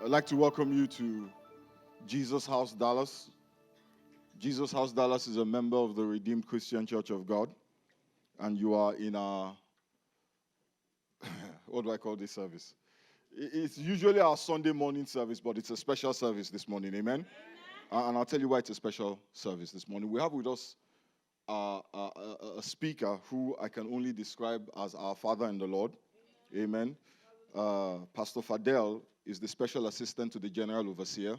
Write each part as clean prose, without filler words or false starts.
I'd like to welcome you to Jesus House Dallas. Jesus House Dallas is a member of the Redeemed Christian Church of God, and you are in our, what do I call this service? It's usually our Sunday morning service, but it's a special service this morning, amen? And I'll tell you why it's a special service this morning. We have with us a speaker who I can only describe as our father in the Lord, amen? Pastor Fadel is the special assistant to the general overseer.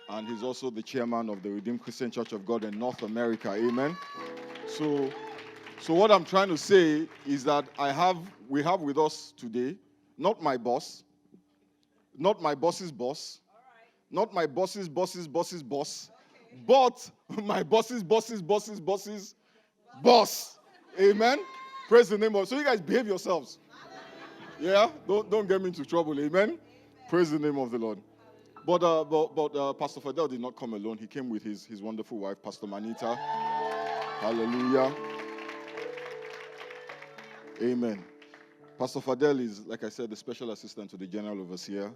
And he's also the chairman of the Redeemed Christian Church of God in North America. Amen. So what I'm trying to say is that we have with us today, not my boss, not my boss's boss, not my boss's boss's boss's boss, but my boss's boss's boss's boss's boss. Amen. Praise the name of. So you guys behave yourselves. Yeah. Don't get me into trouble. Amen. Praise the name of the Lord. But Pastor Fadel did not come alone. He came with his wonderful wife, Pastor Manita. Hallelujah. Amen. Pastor Fadel is, like I said, the special assistant to the general overseer.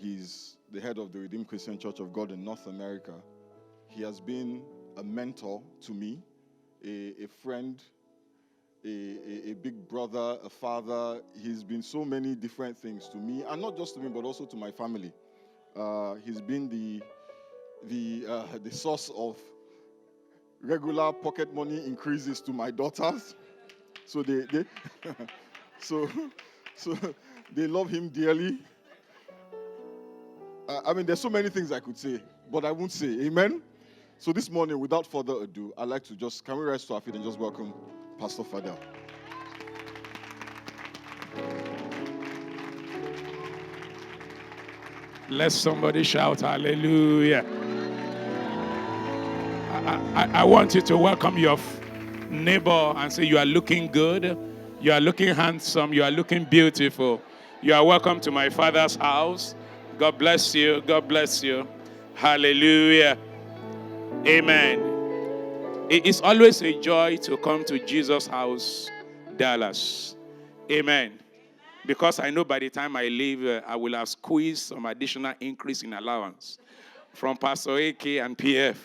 He's the head of the Redeemed Christian Church of God in North America. He has been a mentor to me, a friend, a big brother, a father. He's been so many different things to me, and not just to me, but also to my family. He's been the source of regular pocket money increases to my daughters, so they so they love him dearly. I mean, there's so many things I could say, but I won't say. Amen. So this morning, without further ado, I'd like to can we rise to our feet and just welcome Pastor Fadel. Let somebody shout hallelujah. I want you to welcome your neighbor and say, you are looking good, you are looking handsome, you are looking beautiful. You are welcome to my father's house. God bless you. God bless you. Hallelujah. Amen. It is always a joy to come to Jesus House, Dallas. Amen. Because I know by the time I leave, I will have squeezed some additional increase in allowance from Pastor AK and PF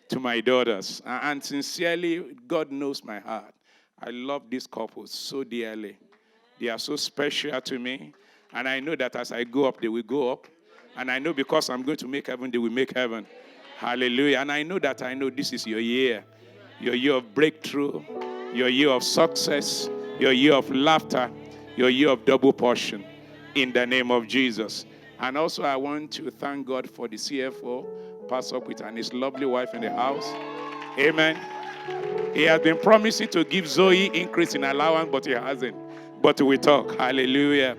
to my daughters. And sincerely, God knows my heart. I love this couple so dearly. They are so special to me. And I know that as I go up, they will go up. And I know because I'm going to make heaven, they will make heaven. Hallelujah. And I know this is your year of breakthrough, your year of success, your year of laughter, your year of double portion in the name of Jesus. And also I want to thank God for the CFO, Pastor Peter, and his lovely wife in the house. Amen. He has been promising to give Zoe increase in allowance, but he hasn't. But we talk. Hallelujah.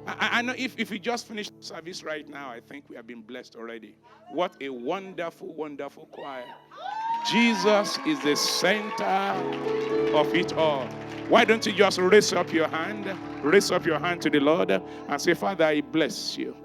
I know if we just finished service right now, I think we have been blessed already. What a wonderful, wonderful choir. Jesus is the center of it all. Why don't you just raise up your hand to the Lord and say, Father, I bless you.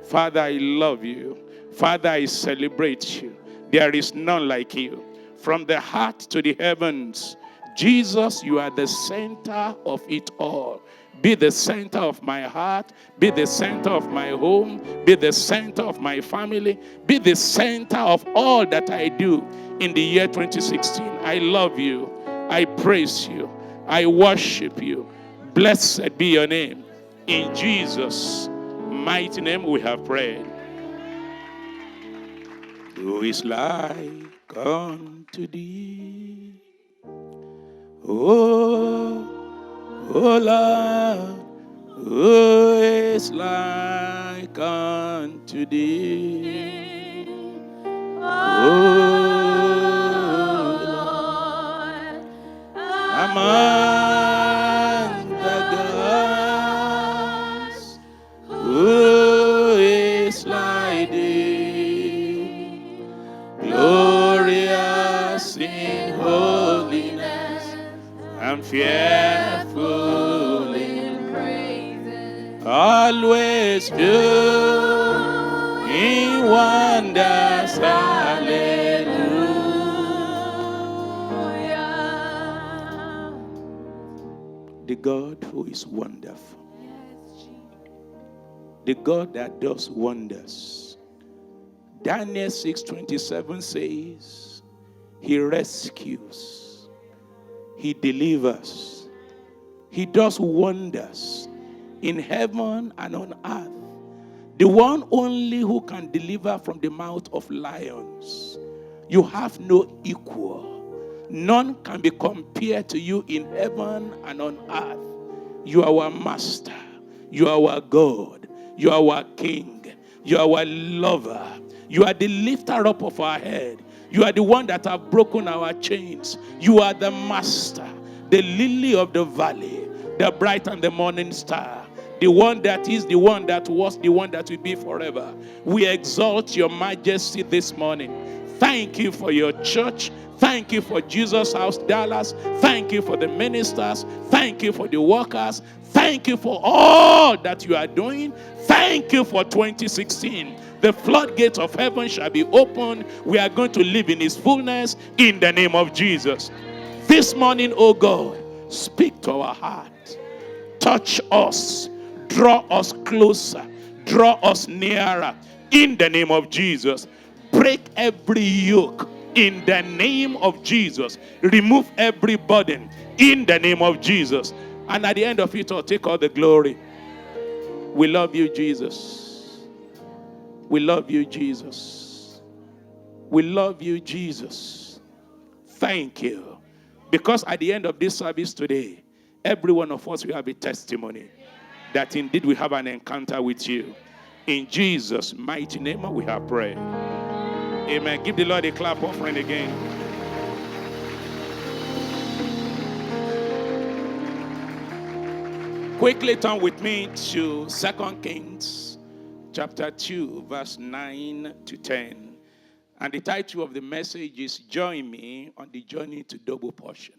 Father, I love you. Father, I celebrate you. There is none like you. From the heart to the heavens, Jesus, you are the center of it all. Be the center of my heart. Be the center of my home. Be the center of my family. Be the center of all that I do in the year 2016. I love you. I praise you. I worship you. Blessed be your name. In Jesus' mighty name we have prayed. Who is like unto thee? Oh Lord, who is like unto thee? Lord, among the gods, who is like thee? Glorious in holiness and fearful in praises, always do in wonders. Hallelujah. The God who is wonderful, the God that does wonders. Daniel 6:27 says, He rescues, He delivers, He does wonders in heaven and on earth. The one only who can deliver from the mouth of lions. You have no equal. None can be compared to you in heaven and on earth. You are our master. You are our God. You are our King. You are our lover. You are the lifter up of our head. You are the one that have broken our chains. You are the master, the lily of the valley, the bright and the morning star, the one that is, the one that was, the one that will be forever. We exalt your majesty this morning. Thank you for your church. Thank you for Jesus House Dallas. Thank you for the ministers. Thank you for the workers. Thank you for all that you are doing. Thank you for 2016. The floodgates of heaven shall be opened. We are going to live in his fullness in the name of Jesus. This morning, oh God, speak to our heart. Touch us. Draw us closer. Draw us nearer in the name of Jesus. Break every yoke in the name of Jesus. Remove every burden in the name of Jesus. And at the end of it all, take all the glory. We love you, Jesus. We love you, Jesus. We love you, Jesus. Thank you. Because at the end of this service today, every one of us will have a testimony that indeed we have an encounter with you. In Jesus' mighty name we have prayed. Amen. Give the Lord a clap offering again. Quickly turn with me to 2 Kings chapter 2, verse 9 to 10. And the title of the message is Join Me on the Journey to Double Portion.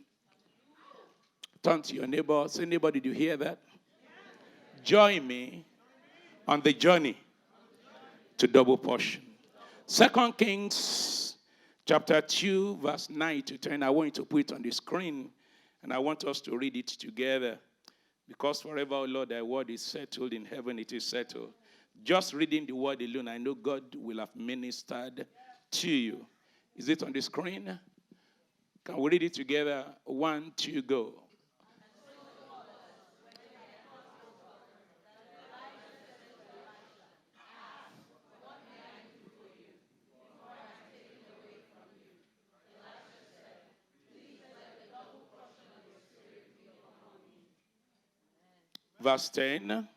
Turn to your neighbor. Say, neighbor, did you hear that? Join me on the journey to double portion. 2 Kings chapter 2, verse 9 to 10. I want you to put it on the screen, and I want us to read it together. Because forever, O Lord, thy word is settled in heaven, it is settled. Just reading the word alone, I know God will have ministered to you. Is it on the screen? Can we read it together? 1, 2, go. Verse 10.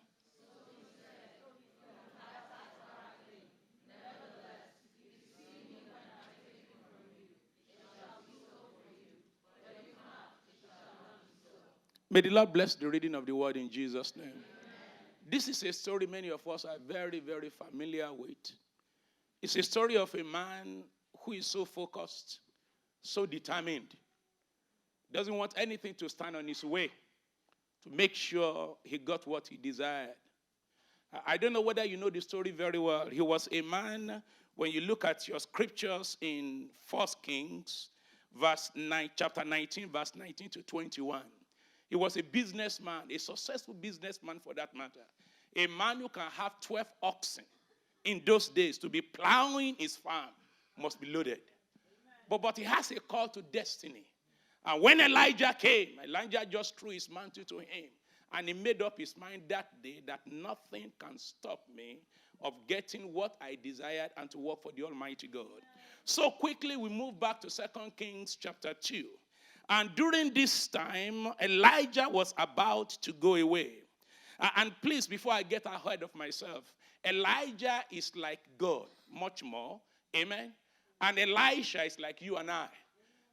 May the Lord bless the reading of the word in Jesus' name. This is a story many of us are very, very familiar with. It's a story of a man who is so focused, so determined, doesn't want anything to stand on his way to make sure he got what he desired. I don't know whether you know the story very well. He was a man, when you look at your scriptures in 1 Kings, chapter 19, verse 19 to 21. He was a businessman, a successful businessman for that matter. A man who can have 12 oxen in those days to be plowing his farm must be loaded. But he has a call to destiny. And when Elijah came, Elijah just threw his mantle to him. And he made up his mind that day that nothing can stop me of getting what I desired and to work for the Almighty God. So quickly we move back to 2 Kings chapter 2. And during this time, Elijah was about to go away. And please, before I get ahead of myself, Elijah is like God, much more. Amen. And Elisha is like you and I.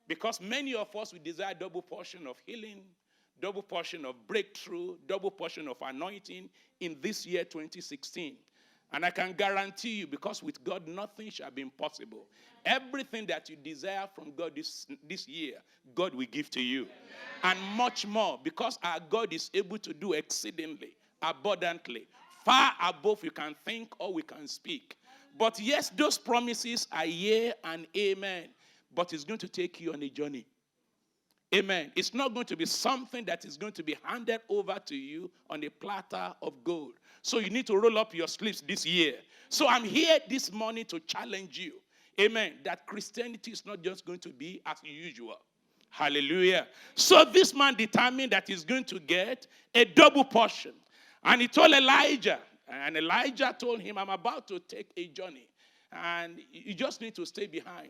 Because many of us, we desire double portion of healing, double portion of breakthrough, double portion of anointing in this year 2016. And I can guarantee you, because with God, nothing shall be impossible. Everything that you desire from God this year, God will give to you. And much more, because our God is able to do exceedingly, abundantly, far above we can think or we can speak. But yes, those promises are yea and amen. But it's going to take you on a journey. Amen. It's not going to be something that is going to be handed over to you on a platter of gold. So you need to roll up your sleeves this year. So I'm here this morning to challenge you. Amen. That Christianity is not just going to be as usual. Hallelujah. So this man determined that he's going to get a double portion. And he told Elijah. And Elijah told him, I'm about to take a journey. And you just need to stay behind.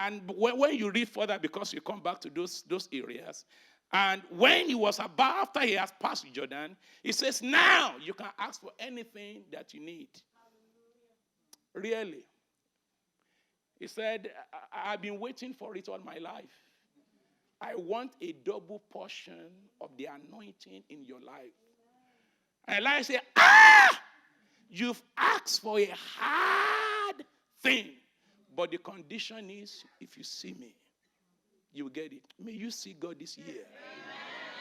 And when you read further, because you come back to those areas, and when he was about, after he has passed Jordan, he says, now you can ask for anything that you need. Really. He said, I've been waiting for it all my life. I want a double portion of the anointing in your life. And Elijah said, you've asked for a hard thing. But the condition is, if you see me, you will get it. May you see God this year.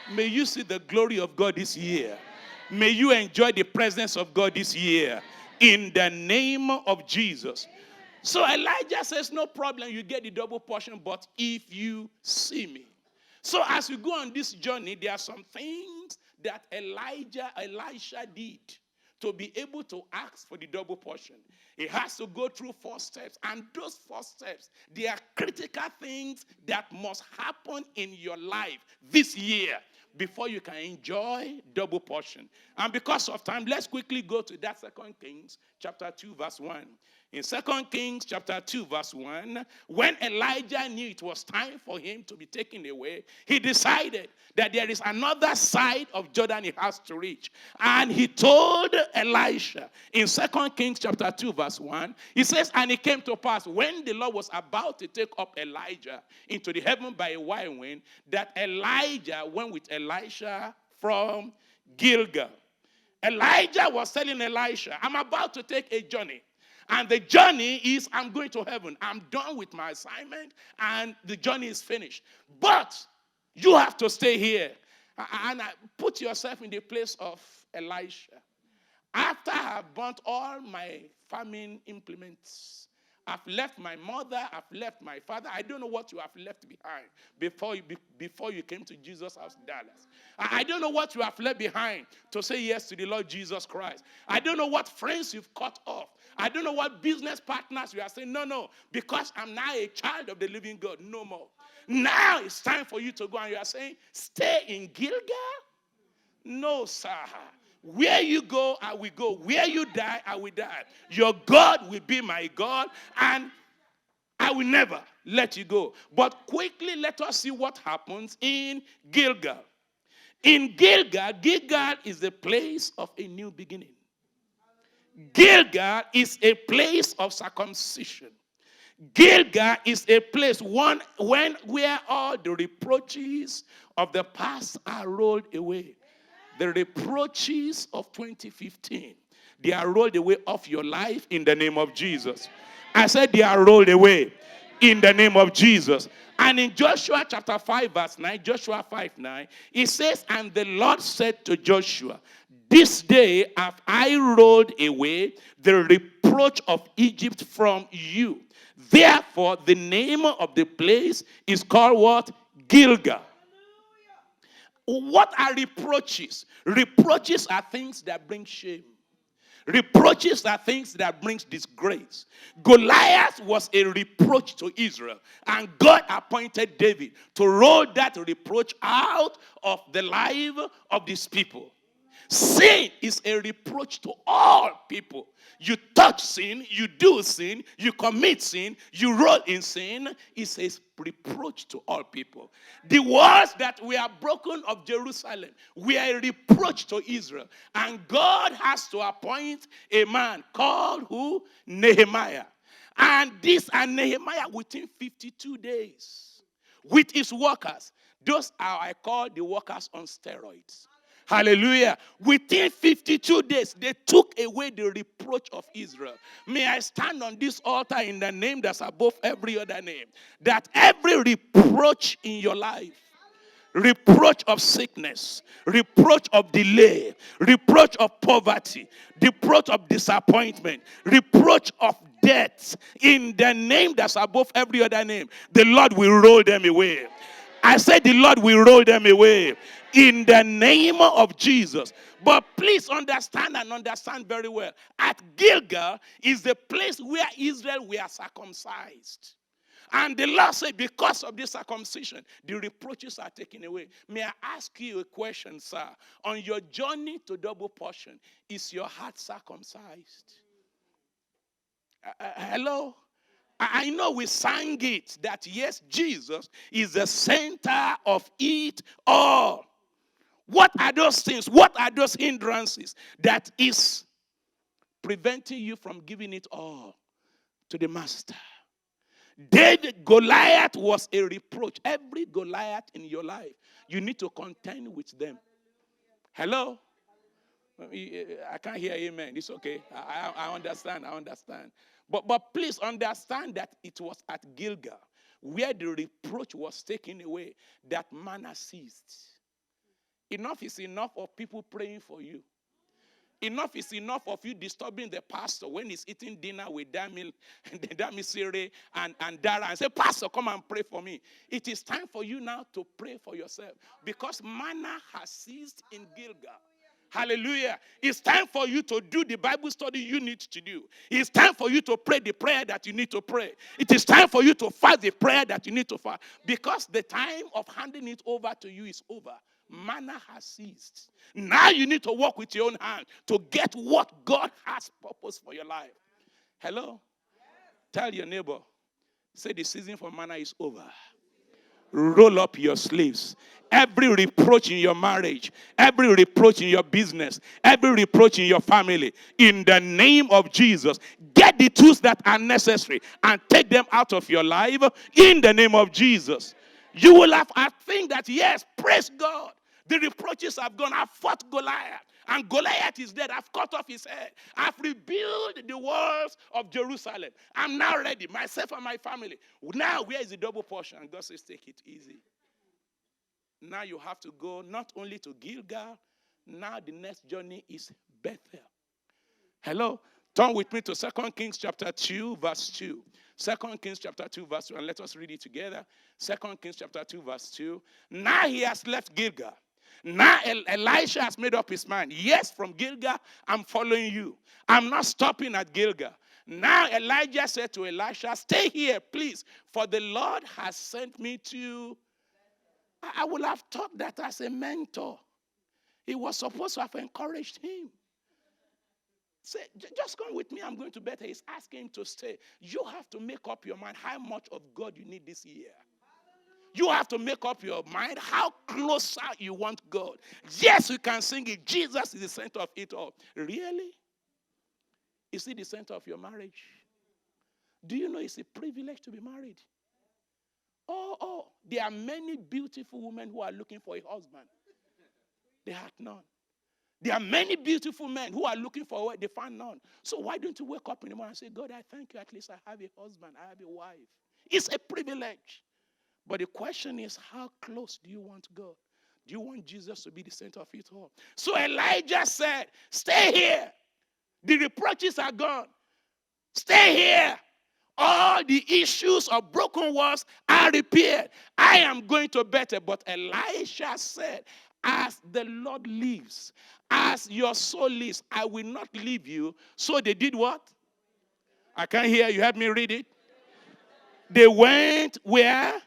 Amen. May you see the glory of God this year. Amen. May you enjoy the presence of God this year. In the name of Jesus. Amen. So Elijah says, no problem, you get the double portion, but if you see me. So as we go on this journey, there are some things that Elisha did to be able to ask for the double portion. He has to go through 4 steps. And those 4 steps, they are critical things that must happen in your life this year before you can enjoy double portion. And because of time, let's quickly go to that 2 Kings chapter 2 verse 1. In 2 Kings chapter 2 verse 1, when Elijah knew it was time for him to be taken away, he decided that there is another side of Jordan he has to reach. And he told Elisha in 2 Kings chapter 2 verse 1, he says, and it came to pass when the Lord was about to take up Elijah into the heaven by a whirlwind, that Elijah went with Elisha from Gilgal. Elijah was telling Elisha, I'm about to take a journey. And the journey is, I'm going to heaven. I'm done with my assignment, and the journey is finished. But you have to stay here. And put yourself in the place of Elisha. After I have burnt all my farming implements, I've left my mother, I've left my father. I don't know what you have left behind before you came to Jesus' house in Dallas. I don't know what you have left behind to say yes to the Lord Jesus Christ. I don't know what friends you've cut off. I don't know what business partners you are saying, no, because I'm now a child of the living God, no more. Now it's time for you to go, and you are saying, stay in Gilgal? No, sir. Where you go, I will go. Where you die, I will die. Your God will be my God, and I will never let you go. But quickly, let us see what happens in Gilgal. In Gilgal is the place of a new beginning. Gilgal is a place of circumcision. Gilgal is a place where all the reproaches of the past are rolled away. The reproaches of 2015, they are rolled away off your life in the name of Jesus. I said they are rolled away in the name of Jesus. And in Joshua chapter 5 verse 9, Joshua 5:9, it says, and the Lord said to Joshua, this day have I rolled away the reproach of Egypt from you. Therefore, the name of the place is called what? Gilgal. What are reproaches? Reproaches are things that bring shame. Reproaches are things that brings disgrace. Goliath was a reproach to Israel, and God appointed David to roll that reproach out of the life of these people. Sin is a reproach to all people. You touch sin, you do sin, you commit sin, you roll in sin. It's a reproach to all people. The walls that were broken of Jerusalem were a reproach to Israel. And God has to appoint a man called who? Nehemiah. And Nehemiah within 52 days with his workers. Those are, I call the workers on steroids. Hallelujah. Within 52 days, they took away the reproach of Israel. May I stand on this altar in the name that's above every other name, that every reproach in your life, reproach of sickness, reproach of delay, reproach of poverty, reproach of disappointment, reproach of death, in the name that's above every other name, the Lord will roll them away. I said the Lord will roll them away in the name of Jesus. But please understand and understand very well. At Gilgal is the place where Israel were circumcised. And the Lord said, because of this circumcision, the reproaches are taken away. May I ask you a question, sir? On your journey to double portion, is your heart circumcised? Hello? I know we sang it, that yes, Jesus is the center of it all. What are those things? What are those hindrances that is preventing you from giving it all to the master? Goliath was a reproach. Every Goliath in your life, you need to contend with them. Hello? I can't hear amen. It's okay. I understand. But please understand that it was at Gilgal where the reproach was taken away that manna ceased. Enough is enough of people praying for you. Enough is enough of you disturbing the pastor when he's eating dinner with Dami Sire and Dara and say, Pastor, come and pray for me. It is time for you now to pray for yourself because manna has ceased in Gilgal. Hallelujah. It's time for you to do the Bible study you need to do. It's time for you to pray the prayer that you need to pray. It is time for you to fast the prayer that you need to fast. Because the time of handing it over to you is over. Manna has ceased. Now you need to work with your own hand to get what God has purpose for your life. Hello? Tell your neighbor, say the season for manna is over. Roll up your sleeves. Every reproach in your marriage, every reproach in your business, every reproach in your family, in the name of Jesus, get the tools that are necessary and take them out of your life in the name of Jesus. You will have a thing that, yes, praise God. The reproaches have gone. I've fought Goliath. And Goliath is dead. I've cut off his head. I've rebuilt the walls of Jerusalem. I'm now ready, myself and my family. Now, where is the double portion? And God says, take it easy. Now you have to go not only to Gilgal. Now the next journey is Bethel. Hello? Turn with me to 2 Kings chapter 2, verse 2. 2 Kings chapter 2, verse 2. And let us read it together. 2 Kings chapter 2, verse 2. Now he has left Gilgal. Now Elisha has made up his mind. Yes, from Gilgal, I'm following you. I'm not stopping at Gilgal. Now Elijah said to Elisha, stay here, please, for the Lord has sent me to... I would have thought that as a mentor. He was supposed to have encouraged him. Say, just come with me, I'm going to Bethel. He's asking him to stay. You have to make up your mind how much of God you need this year. You have to make up your mind how closer you want God. Yes, we can sing it. Jesus is the center of it all. Really? Is he the center of your marriage? Do you know it's a privilege to be married? Oh, there are many beautiful women who are looking for a husband. They had none. There are many beautiful men who are looking for a wife. They found none. So why don't you wake up in the morning and say, God, I thank you. At least I have a husband. I have a wife. It's a privilege. But the question is, how close do you want God? Do you want Jesus to be the center of it all? So Elijah said, stay here. The reproaches are gone. Stay here. All the issues of broken walls are repaired. I am going to Bethel. But Elisha said, as the Lord lives, as your soul lives, I will not leave you. So they did what? I can't hear you. Help me read it. They went where?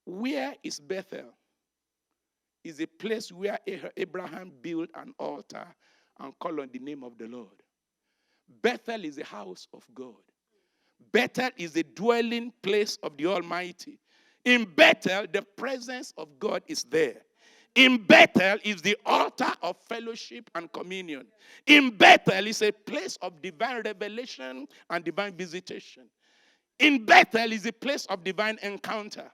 Where is Bethel? Is a place where Abraham built an altar and called on the name of the Lord. Bethel is the house of God. Bethel is the dwelling place of the Almighty. In Bethel, the presence of God is there. In Bethel is the altar of fellowship and communion. In Bethel is a place of divine revelation and divine visitation. In Bethel is a place of divine encounter.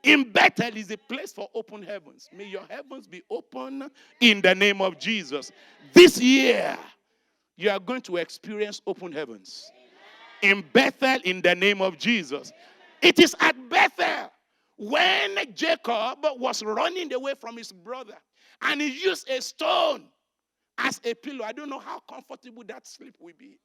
In Bethel is a place for open heavens. May your heavens be open in the name of Jesus. This year, you are going to experience open heavens. In Bethel, in the name of Jesus. It is at Bethel when Jacob was running away from his brother and he used a stone as a pillow. I don't know how comfortable that sleep will be.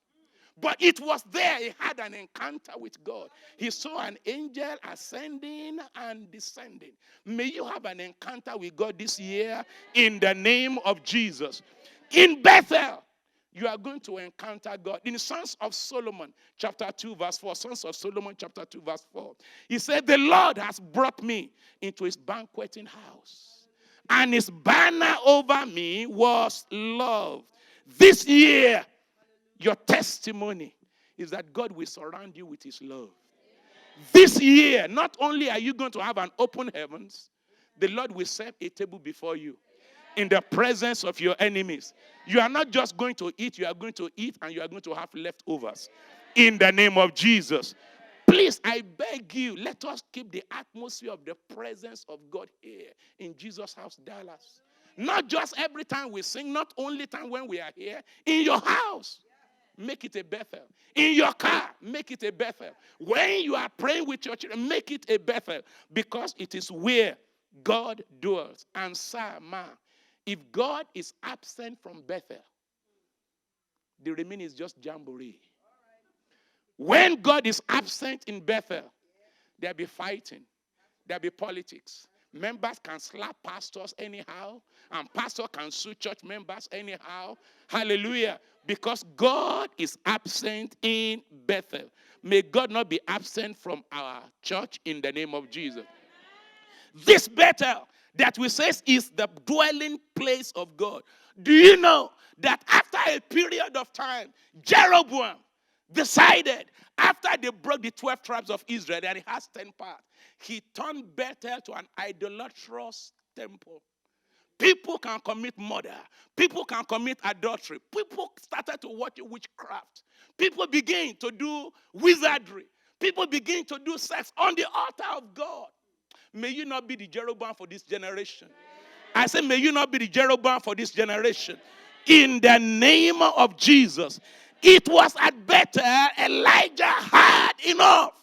But it was there. He had an encounter with God. He saw an angel ascending and descending. May you have an encounter with God this year in the name of Jesus. In Bethel, you are going to encounter God. In Sons of Solomon, chapter 2, verse 4. Sons of Solomon, chapter 2, verse 4. He said, the Lord has brought me into his banqueting house, and his banner over me was love. This year, your testimony is that God will surround you with his love. This year, not only are you going to have an open heavens, the Lord will set a table before you in the presence of your enemies. You are not just going to eat, you are going to eat and you are going to have leftovers. In the name of Jesus. Please, I beg you, let us keep the atmosphere of the presence of God here in Jesus' house, Dallas. Not just every time we sing, not only time when we are here, in your house. Make it a Bethel. In your car, make it a Bethel. When you are praying with your children, make it a Bethel. Because it is where God dwells. And ma, if God is absent from Bethel, the remaining is just jamboree. When God is absent in Bethel, there'll be fighting. There'll be politics. Members can slap pastors anyhow, and pastor can sue church members anyhow. Hallelujah. Because God is absent in Bethel. May God not be absent from our church in the name of Jesus. This Bethel that we say is the dwelling place of God. Do you know that after a period of time, Jeroboam decided, after they broke the 12 tribes of Israel, and he has 10 parts, he turned Bethel to an idolatrous temple. People can commit murder. People can commit adultery. People started to watch witchcraft. People begin to do wizardry. People begin to do sex on the altar of God. May you not be the Jeroboam for this generation. I say, may you not be the Jeroboam for this generation. In the name of Jesus. It was at Bethel Elijah had enough.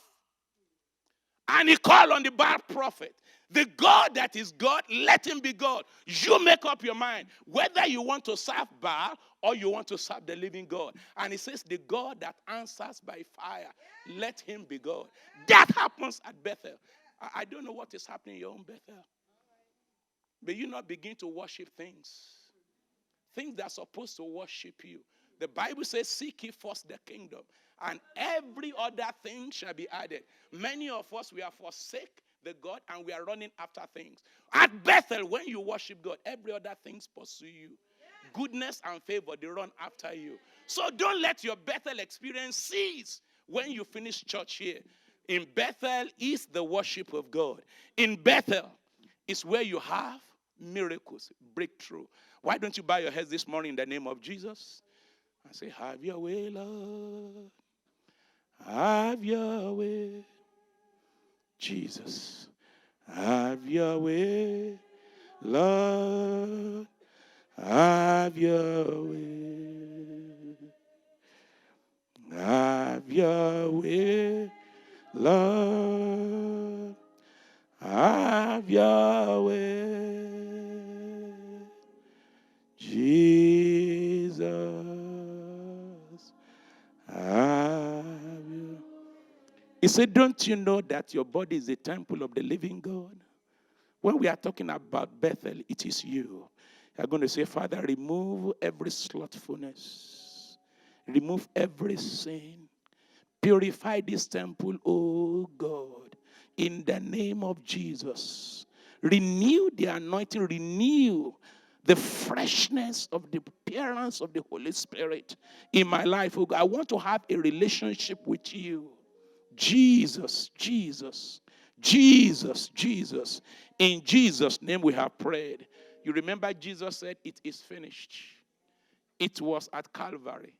And he called on the Baal prophet. The God that is God, let him be God. You make up your mind whether you want to serve Baal or you want to serve the living God. And he says, the God that answers by fire, let him be God. That happens at Bethel. I don't know what is happening in your own Bethel. May you not begin to worship things that are supposed to worship you. The Bible says, seek ye first the kingdom, and every other thing shall be added. Many of us, we have forsake the God, and we are running after things. At Bethel, when you worship God, every other things pursue you. Goodness and favor, they run after you. So don't let your Bethel experience cease when you finish church here. In Bethel is the worship of God. In Bethel is where you have miracles, breakthrough. Why don't you bow your heads this morning in the name of Jesus and say, have your way, Lord. Have your way, Jesus. Have your way, Lord. Have your way. Have your way, Lord. Have your way, Jesus. Have you? He said, don't you know that your body is the temple of the living God? When we are talking about Bethel, it is you. You're going to say, Father, remove every slothfulness. Remove every sin. Purify this temple, oh God, in the name of Jesus. Renew the anointing, renew the freshness of the appearance of the Holy Spirit in my life, oh God. I want to have a relationship with you. Jesus, Jesus, Jesus, Jesus. In Jesus' name we have prayed. You remember Jesus said, it is finished. It was at Calvary.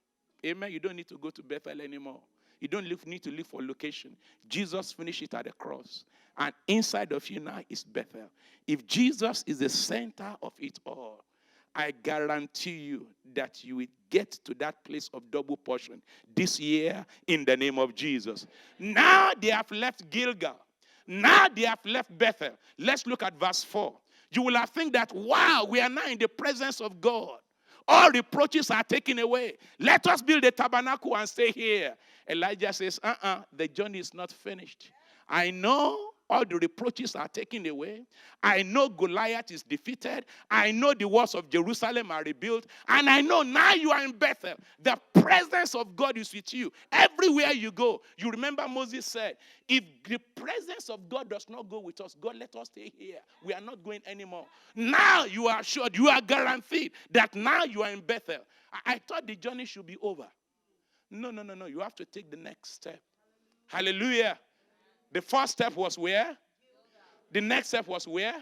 Amen. You don't need to go to Bethel anymore. You don't need to look for location. Jesus finished it at the cross. And inside of you now is Bethel. If Jesus is the center of it all, I guarantee you that you will get to that place of double portion this year in the name of Jesus. Now they have left Gilgal. Now they have left Bethel. Let's look at verse 4. You will have think that, wow, we are now in the presence of God. All reproaches are taken away. Let us build a tabernacle and stay here. Elijah says, the journey is not finished. I know all the reproaches are taken away. I know Goliath is defeated. I know the walls of Jerusalem are rebuilt. And I know now you are in Bethel. The presence of God is with you. Everywhere you go. You remember Moses said, if the presence of God does not go with us, God, let us stay here. We are not going anymore. Now you are assured, you are guaranteed that now you are in Bethel. I thought the journey should be over. No. You have to take the next step. Hallelujah. The first step was where? The next step was where?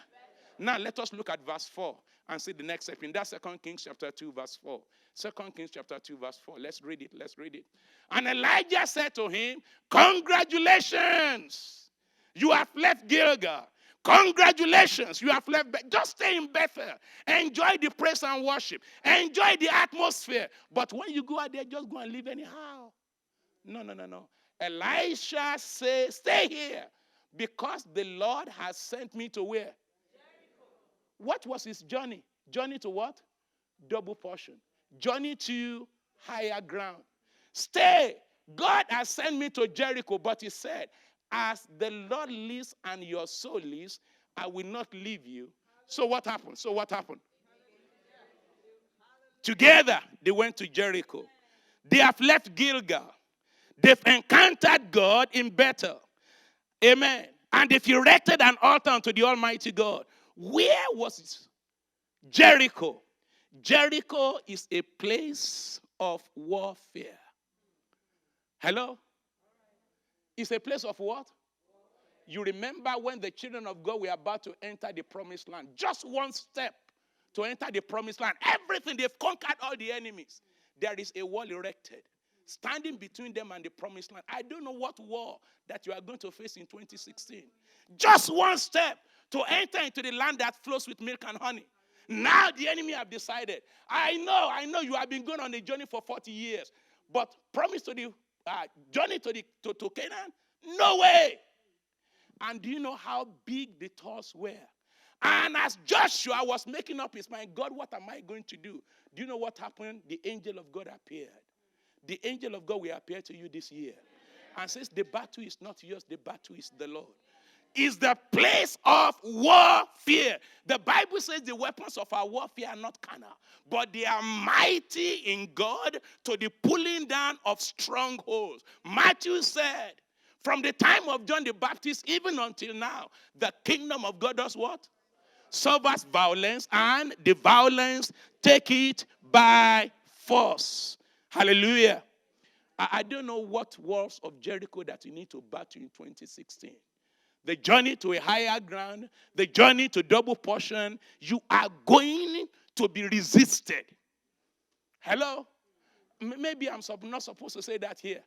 Now let us look at verse 4 and see the next step. In that 2 Kings chapter 2 verse 4. 2 Kings chapter 2 verse 4. Let's read it. And Elijah said to him, congratulations. You have left Gilgal. Congratulations. You have left. Just stay in Bethel. Enjoy the praise and worship. Enjoy the atmosphere. But when you go out there, just go and live anyhow. No. Elisha says, stay here because the Lord has sent me to where? Jericho. What was his journey? Journey to what? Double portion. Journey to higher ground. Stay. God has sent me to Jericho, but he said, as the Lord lives and your soul lives, I will not leave you. So what happened? Together, they went to Jericho. They have left Gilgal. They've encountered God in Bethel. Amen. And they've erected an altar unto the Almighty God. Where was it? Jericho. Jericho is a place of warfare. Hello? It's a place of what? You remember when the children of God were about to enter the promised land. Just one step to enter the promised land. Everything, they've conquered all the enemies. There is a wall erected, standing between them and the promised land. I don't know what war that you are going to face in 2016. Just one step to enter into the land that flows with milk and honey. Now the enemy have decided. I know you have been going on a journey for 40 years. But promise to the journey to Canaan? No way. And do you know how big the tours were? And as Joshua was making up his mind, God, what am I going to do? Do you know what happened? The angel of God appeared. The angel of God will appear to you this year. And says, the battle is not yours, the battle is the Lord. Is the place of warfare. The Bible says the weapons of our warfare are not carnal, but they are mighty in God to the pulling down of strongholds. Matthew said, from the time of John the Baptist, even until now, the kingdom of God does what? Suffers violence, and the violence take it by force. Hallelujah. I don't know what walls of Jericho that you need to battle in 2016. The journey to a higher ground, the journey to double portion, you are going to be resisted. Hello? Maybe I'm not supposed to say that here.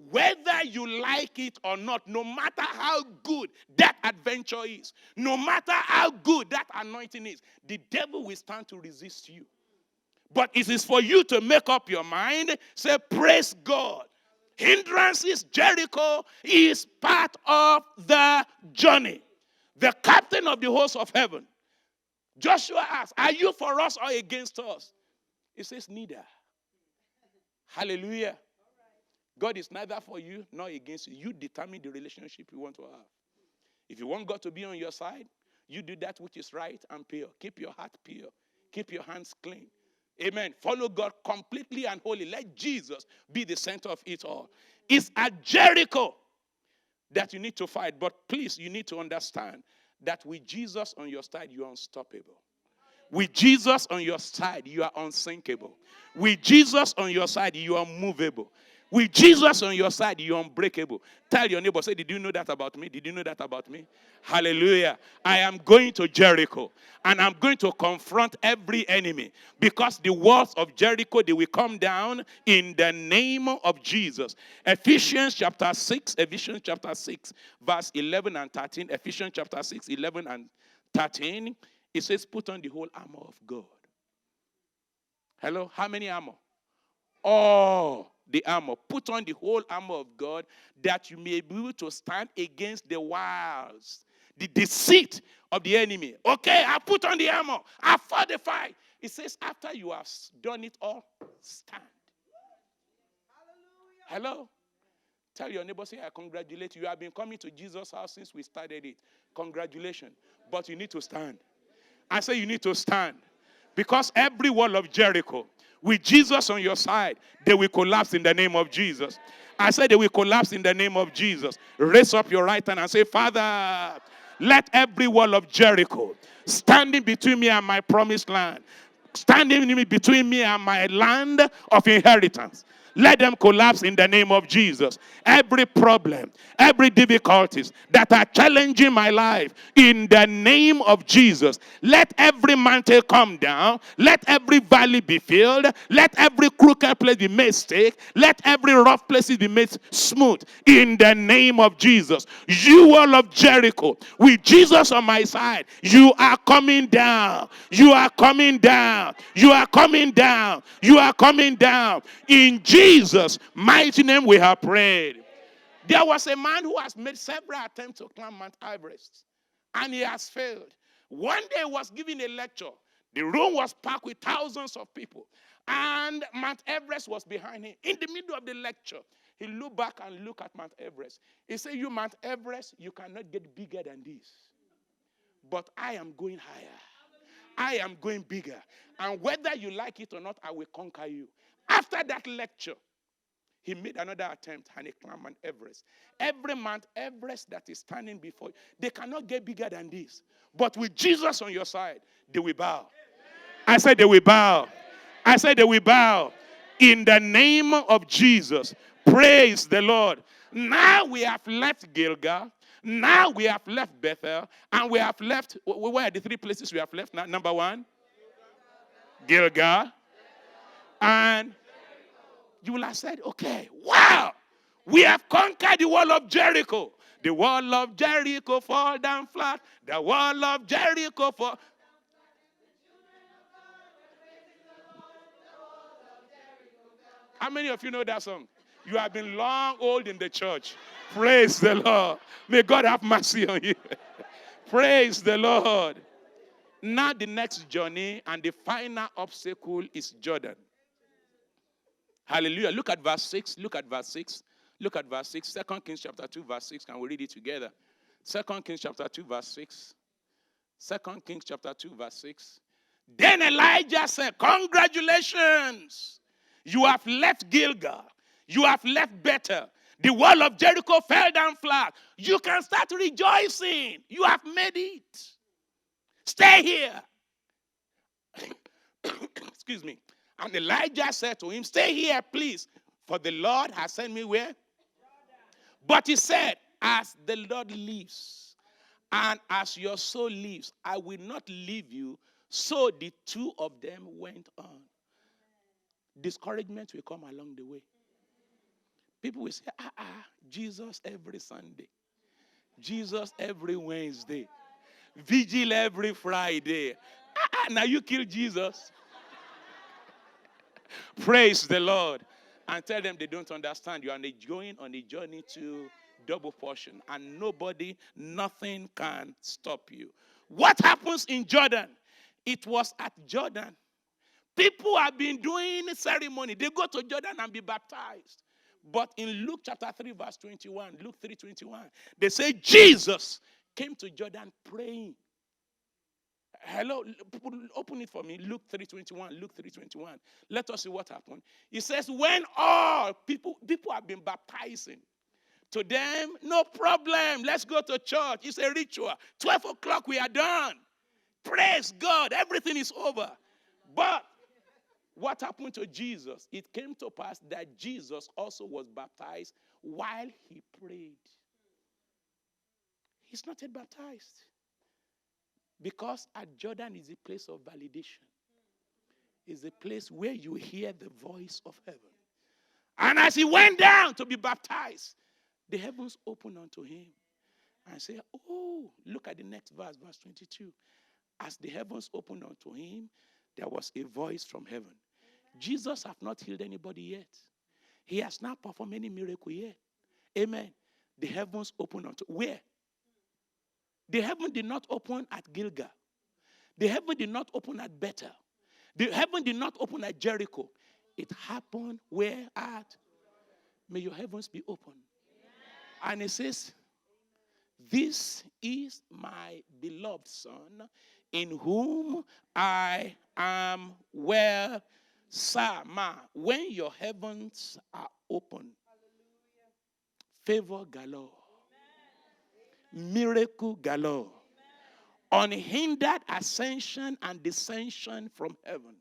Whether you like it or not, no matter how good that adventure is, no matter how good that anointing is, the devil will stand to resist you. But it is for you to make up your mind, say, praise God. Hindrances, Jericho is part of the journey. The captain of the host of heaven, Joshua asked, are you for us or against us? He says, neither. Hallelujah. God is neither for you nor against you. You determine the relationship you want to have. If you want God to be on your side, you do that which is right and pure. Keep your heart pure. Keep your hands clean. Amen. Follow God completely and wholly. Let Jesus be the center of it all. It's at Jericho that you need to fight. But please, you need to understand that with Jesus on your side, you are unstoppable. With Jesus on your side, you are unsinkable. With Jesus on your side, you are movable. With Jesus on your side, you're unbreakable. Tell your neighbor, say, did you know that about me? Did you know that about me? Hallelujah. I am going to Jericho, and I'm going to confront every enemy, because the walls of Jericho, they will come down in the name of Jesus. Ephesians chapter 6, verse 11 and 13. Ephesians chapter 6, 11 and 13. It says, put on the whole armor of God. Hello? How many armor? All the armor. Put on the whole armor of God, that you may be able to stand against the wiles, the deceit of the enemy. Okay, I put on the armor. I fortify. It says, after you have done it all, stand. Hello? Tell your neighbor, say, I congratulate you. You have been coming to Jesus' house since we started it. Congratulations. But you need to stand. I say you need to stand. Because every wall of Jericho, with Jesus on your side, they will collapse in the name of Jesus. I said they will collapse in the name of Jesus. Raise up your right hand and say, Father, let every wall of Jericho standing between me and my promised land, standing between me and my land of inheritance, let them collapse in the name of Jesus. Every problem, every difficulties that are challenging my life, in the name of Jesus, let every mountain come down. Let every valley be filled. Let every crooked place be made straight. Let every rough place be made smooth. In the name of Jesus. You wall of Jericho, with Jesus on my side, you are coming down. You are coming down. You are coming down. You are coming down. In Jesus' mighty name we have prayed. There was a man who has made several attempts to climb Mount Everest, and he has failed. One day he was giving a lecture. The room was packed with thousands of people, and Mount Everest was behind him. In the middle of the lecture, he looked back and looked at Mount Everest. He said, you Mount Everest, you cannot get bigger than this. But I am going higher. I am going bigger. And whether you like it or not, I will conquer you. After that lecture, he made another attempt and he climbed Mount Everest. Every Mount Everest that is standing before you, they cannot get bigger than this. But with Jesus on your side, they will bow. I said they will bow. I said they will bow. In the name of Jesus. Praise the Lord. Now we have left Gilgal. Now we have left Bethel. And we have left, where are the three places we have left now? Number one, Gilgal. And you will have said, okay, wow, we have conquered the wall of Jericho. The wall of Jericho fall down flat. The wall of Jericho fall. How many of you know that song? You have been long old in the church. Praise the Lord. May God have mercy on you. Praise the Lord. Now the next journey and the final obstacle is Jordan. Hallelujah. Look at verse 6. Look at verse 6. Look at verse 6. 2 Kings chapter 2 verse 6. Can we read it together? 2 Kings chapter 2 verse 6. 2 Kings chapter 2 verse 6. Then Elijah said, congratulations. You have left Gilgal. You have left Bethel. The wall of Jericho fell down flat. You can start rejoicing. You have made it. Stay here. Excuse me. And Elijah said to him, stay here, please, for the Lord has sent me where? But he said, as the Lord lives, and as your soul lives, I will not leave you. So the two of them went on. Discouragement will come along the way. People will say, Jesus every Sunday. Jesus every Wednesday. Vigil every Friday. Now you kill Jesus. Praise the Lord. And tell them they don't understand. You are going on a journey to double portion. And nobody, nothing can stop you. What happens in Jordan? It was at Jordan. People have been doing ceremony. They go to Jordan and be baptized. But in Luke chapter 3 verse 21, Luke 3:21, they say Jesus came to Jordan praying. Hello, open it for me. Luke 3:21. Luke 3:21. Let us see what happened. It says, when all people have been baptizing, to them, no problem. Let's go to church. It's a ritual. 12 o'clock, we are done. Praise God. Everything is over. But what happened to Jesus? It came to pass that Jesus also was baptized while he prayed. He's not yet baptized. Because at Jordan is a place of validation. It's a place where you hear the voice of heaven. And as he went down to be baptized, the heavens opened unto him. And say, oh, look at the next verse, verse 22. As the heavens opened unto him, there was a voice from heaven. Jesus has not healed anybody yet. He has not performed any miracle yet. Amen. The heavens opened unto where? The heaven did not open at Gilgal. The heaven did not open at Bethel. The heaven did not open at Jericho. It happened where at? May your heavens be open. And it says, this is my beloved Son, in whom I am well. Sama, when your heavens are open, favor galore, miracle galore, unhindered ascension and descension from heaven.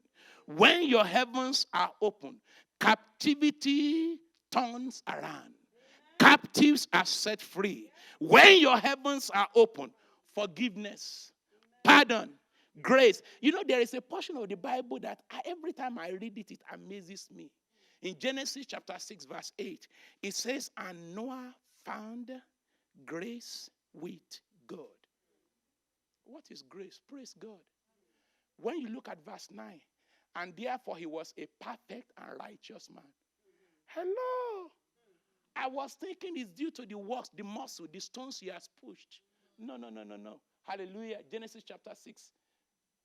When your heavens are open, captivity turns around. Captives are set free. When your heavens are open, forgiveness, pardon, grace. You know, there is a portion of the Bible that every time I read it, it amazes me. In Genesis chapter 6, verse 8, it says, and Noah found grace with God. What is grace? Praise God. When you look at verse 9, and therefore he was a perfect and righteous man. Hello. I was thinking it's due to the works, the muscle, the stones he has pushed. No. Hallelujah. Genesis chapter 6,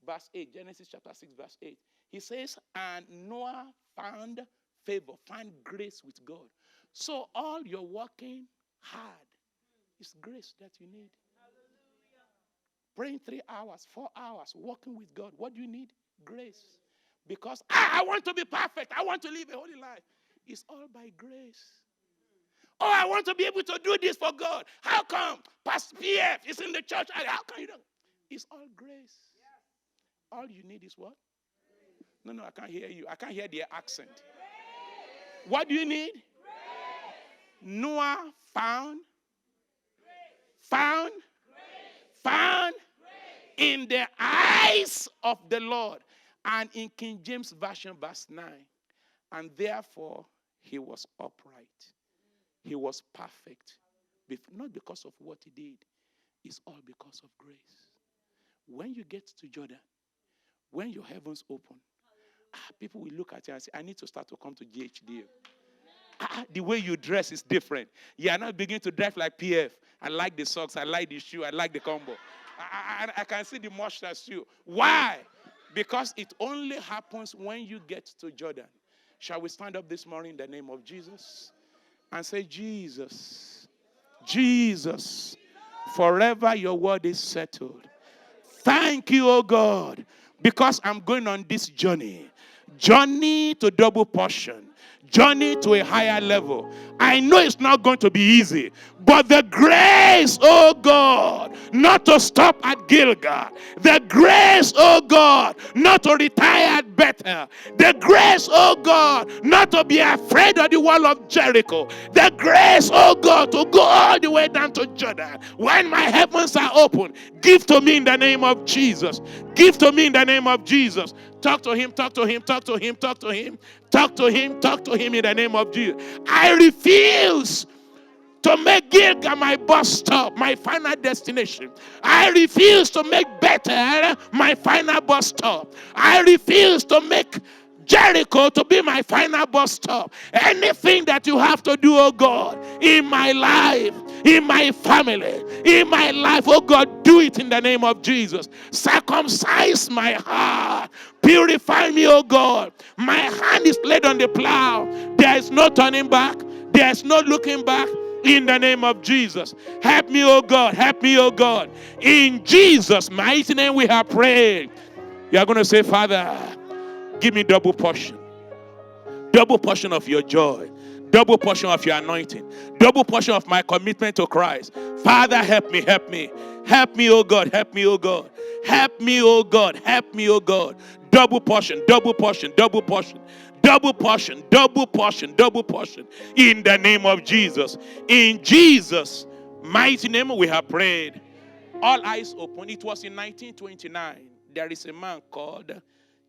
verse 8. Genesis chapter 6, verse 8. He says, and Noah found favor, find grace with God. So all you're working hard is grace that you need. Praying 3 hours, 4 hours, walking with God. What do you need? Grace. Because I want to be perfect. I want to live a holy life. It's all by grace. Oh, I want to be able to do this for God. How come? Pastor PF is in the church. How come you don't? It's all grace. All you need is what? No, I can't hear you. I can't hear their accent. What do you need? Noah found in the eyes of the Lord. And in King James Version, verse 9, and therefore he was upright. He was perfect. Not because of what he did. It's all because of grace. When you get to Jordan, when your heavens open, people will look at you and say, I need to start to come to GHD. The way you dress is different. You are not beginning to drive like PF. I like the socks. I like the shoe. I like the combo. I can see the mustard shoe. Why? Because it only happens when you get to Jordan. Shall we stand up this morning in the name of Jesus and say, Jesus, Jesus, forever your word is settled. Thank you, oh God, because I'm going on this journey to double portion, journey to a higher level. I know it's not going to be easy, but the grace, oh God, not to stop at Gilgal, the grace, oh God, not to retire at Bethel, the grace, oh God, not to be afraid of the wall of Jericho, the grace, oh God, to go all the way down to Jordan. When my heavens are open, give to me in the name of Jesus. Give to me in the name of Jesus. Talk to him, talk to him, talk to him, talk to him, talk to him, talk to him in the name of Jesus. I refuse to make Gilgal my bus stop, my final destination. I refuse to make Bethel my final bus stop. I refuse to make Jericho to be my final bus stop. Anything that you have to do, oh God, in my life, in my family, in my life, oh God, do it in the name of Jesus. Circumcise my heart. Purify me, oh God. My hand is laid on the plow. There is no turning back. There is no looking back. In the name of Jesus. Help me, oh God. Help me, oh God. In Jesus' mighty name we have prayed. You are going to say, Father, give me double portion. Double portion of your joy. Double portion of your anointing. Double portion of my commitment to Christ. Father, help me, help me. Help me, oh God. Help me, oh God. Help me, oh God. Help me, oh God. Double portion, double portion, double portion. Double portion, double portion, double portion. In the name of Jesus. In Jesus' mighty name we have prayed. All eyes open. It was in 1929. There is a man called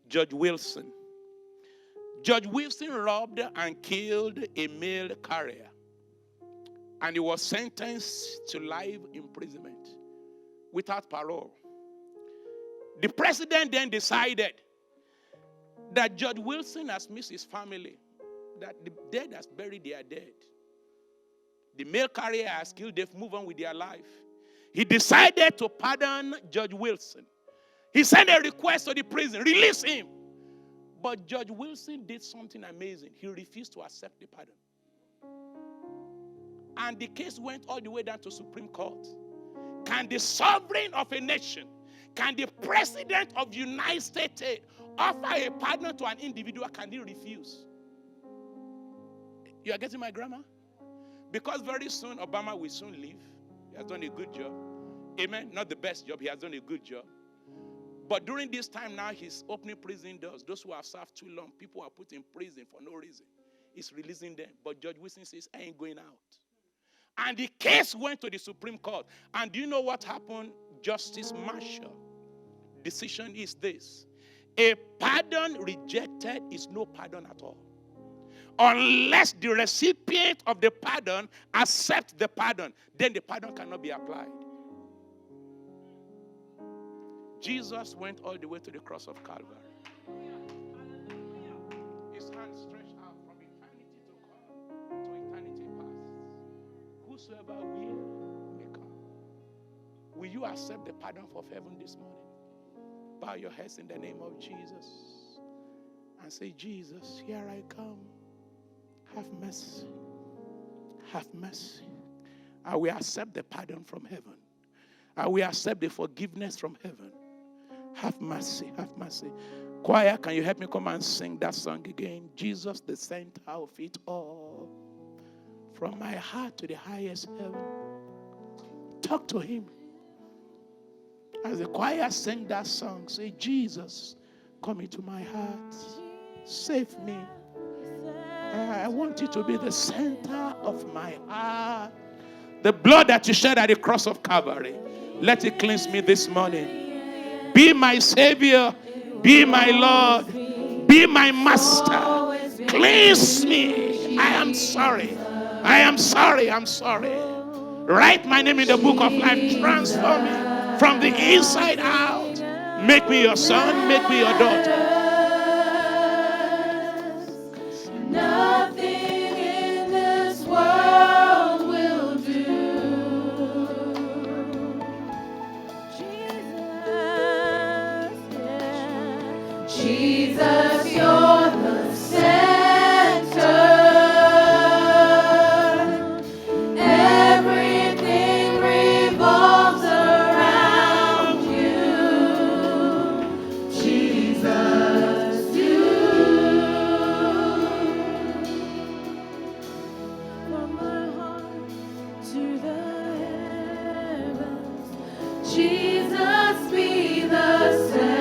Judge Wilson. Judge Wilson robbed and killed a mail carrier. And he was sentenced to life imprisonment without parole. The president then decided that Judge Wilson has missed his family, that the dead has buried their dead. The mail carrier has killed, they've moved on with their life. He decided to pardon Judge Wilson. He sent a request to the prison, release him. But Judge Wilson did something amazing. He refused to accept the pardon. And the case went all the way down to Supreme Court. Can the sovereign of a nation, can the president of the United States offer a pardon to an individual? Can he refuse? You are getting my grammar? Because very soon Obama will soon leave. He has done a good job. Amen. Not the best job. He has done a good job. But during this time now, he's opening prison doors. Those who have served too long, people are put in prison for no reason. He's releasing them. But Judge Wilson says, I ain't going out. And the case went to the Supreme Court. And do you know what happened? Justice Marshall. Decision is this. A pardon rejected is no pardon at all. Unless the recipient of the pardon accepts the pardon, then the pardon cannot be applied. Jesus went all the way to the cross of Calvary. His hand stretched out from eternity to come to eternity past. Whosoever will may come. Will you accept the pardon of heaven this morning? Bow your heads in the name of Jesus and say, Jesus, here I come. Have mercy. Have mercy. I will accept the pardon from heaven. I will accept the forgiveness from heaven. Have mercy. Have mercy. Choir, can you help me come and sing that song again? Jesus, the center of it all. From my heart to the highest heaven. Talk to him. As the choir sing that song, say, Jesus, come into my heart. Save me. I want you to be the center of my heart. The blood that you shed at the cross of Calvary, let it cleanse me this morning. Be my Savior. Be my Lord. Be my Master. Cleanse me. I am sorry. I am sorry. I'm sorry. Write my name in the book of life. Transform me from the inside out. Make me your son. Make me your daughter. Jesus, you're the center. Everything revolves around you. Jesus, you. From my heart to the heavens, Jesus be the center.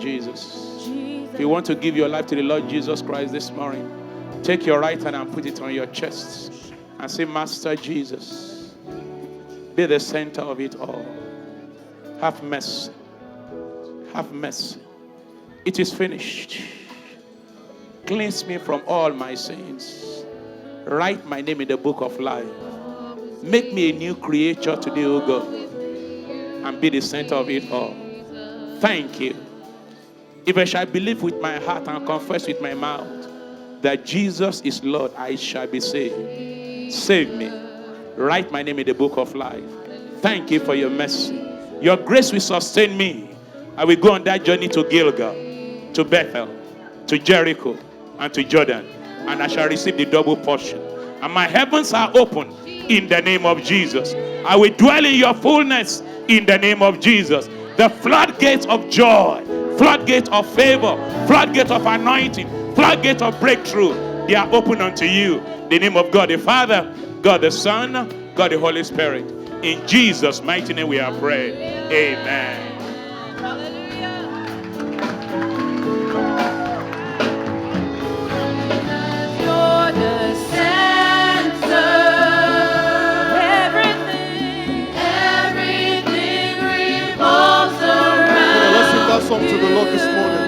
Jesus. If you want to give your life to the Lord Jesus Christ this morning, take your right hand and put it on your chest and say, Master Jesus, be the center of it all. Have mercy. Have mercy. It is finished. Cleanse me from all my sins. Write my name in the book of life. Make me a new creature today, O God, and be the center of it all. Thank you. If I shall believe with my heart and confess with my mouth that Jesus is Lord, I shall be saved. Save me. Write my name in the book of life. Thank you for your mercy. Your grace will sustain me. I will go on that journey to Gilgal, to Bethel, to Jericho, and to Jordan, and I shall receive the double portion. And my heavens are open in the name of Jesus. I will dwell in your fullness in the name of Jesus. The floodgates of joy, floodgate of favor, floodgate of anointing, floodgate of breakthrough, they are open unto you. The name of God the Father, God the Son, God the Holy Spirit. In Jesus' mighty name we are praying. Amen. You're the center. Everything revolves around. Let's sing that song to the Lord this morning.